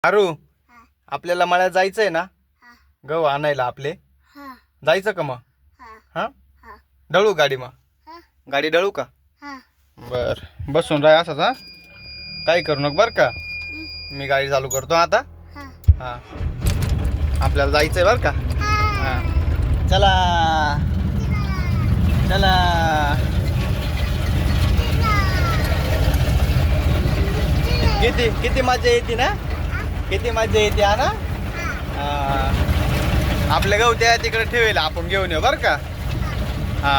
अरू आपल्याला मळ्यात जायचंय ना गहू आणायला आपले जायचं का मग हा दळू गाडी मग गाडी दळू का बर बसून राह असंच हा काही करू नको बर का मी गाडी चालू करतो आता हा आपल्याला जायचंय बर का हा चला चला किती किती मजा येते ना किती मजा येते हा ना आपल्या गहू त्या तिकडे ठेवेल आपण घेऊन येऊ बर का हा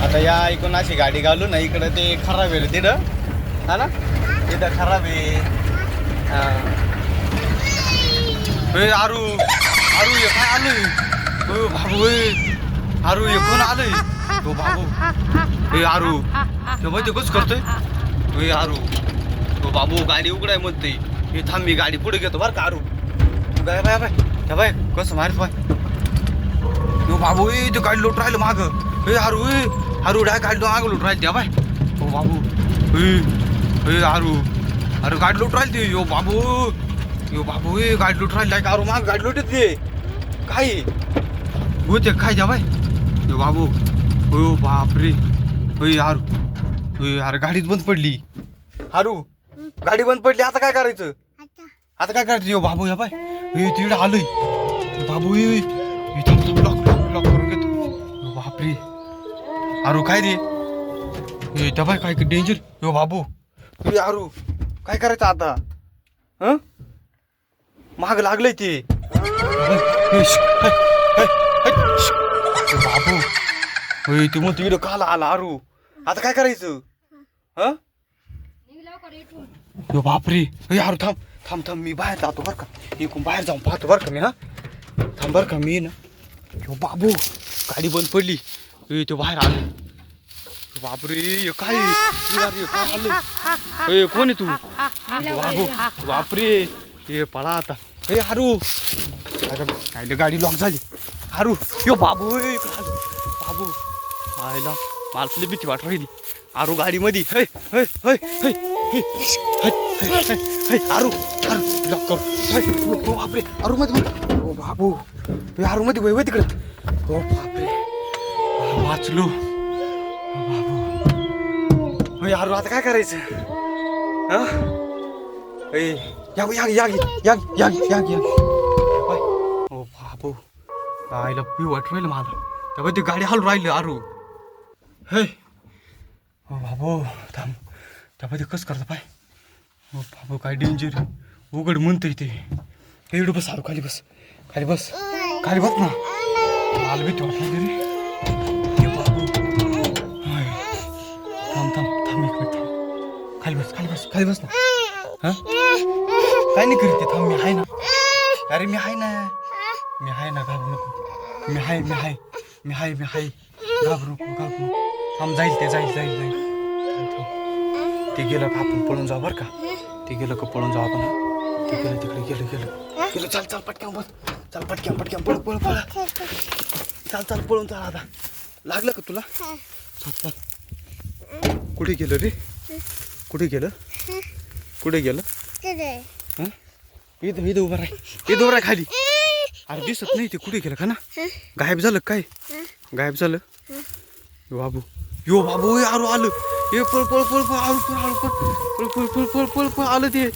आता या ऐकून अशी गाडी घालू ना इकडे ते खराब आहे तिथं हा ना तिथं खराब आहे आरू आरू ये काय आलंय बाबू आरू ये कोण आलंय तो बाबू ए आरू तो माहिती कसं करतोय आरू तो बाबू गाडी उघडाय म्हणते हे थांब मी गाडी पुढे घेतो बरं का आरू काय बाय बाय त्या बाय कसं मारत बाय तो बाबू ते गाडी लोट राहिलं माग आरू आरू डाय गाडी माग लोट राहिली त्या बाय हो बाबू आरू अरे गाडी लोट राहिली ती यो बाबू गाडी लोट राहिली काय आरू माग गाडी लोटत ते काय होते काय त्या बाय यो बाबू हो बापरे अरे गाडीच बंद पडली हारू गाडी बंद पडली आता काय करायचं आता काय करायचं यो बाबू या बाय तिकडे आलोय बाबू लॉक करून घेतो बापरे अरू काय रे त्या बाय काय डेंजर यो बाबू अरू काय करायचं आता हं माग लागलंय ते बाबू ते मग तिकडे काला आला अरू आता काय करायचं हं यो बापरे अरे थांब थांब थांब मी बाहेर जातो बरं का इकडून बाहेर जाऊन पाहतो बरं का मी हा थांब बरं का मी ना यो बाबू गाडी बंद पडली ते बाहेर आलं बापरे काय आलं कोण आहे तू बाबू बापरे हे पळा आता हारू काय गाडी लॉक झाली हारू यो बाबू बाबू आयला मला भीती वाट राहिली आरू गाडी मध्ये आरू लॉक कर बापरे आरू मध्ये ओ बाबू आरू मध्ये वय तिकडे हो बापरे वाचलो बाबू आरू आता काय करायचं ओ बाबू आईला पी वाट राहिलं मला तेव्हा ती गाडी हलू राहिली आरू हे हो बाबू थांब त्यामध्ये कसं करतं पाय हो बाबू काय डेंजर उघड म्हणतंय ते एवढं बस आरू खाली बस खाली बस ना मला भीती वाटली रे बाबू थांब एक मिनिट थांब खाली बस ना हा काय नाही करीत थांब मी आहे ना अरे मी आहे ना घाबरू नको मी आहे घाबरू नको थांब जाईल ते गेलं का आपण पळून जाऊ बरं का ते गेलं का पळून जाऊ आपण ते गेलं तिकडे गेलं चल पटक्यान बस चल पटक्यान पळ चल पळून चाल आता लागलं का तुला चल कुठे गेलं रे कुठे गेलं इथं उभं राह खाली अरे दिसत नाही ते कुठे गेलं का ना गायब झालं काय गायब झालं यो बाबू आरू आलं पळ आलं ते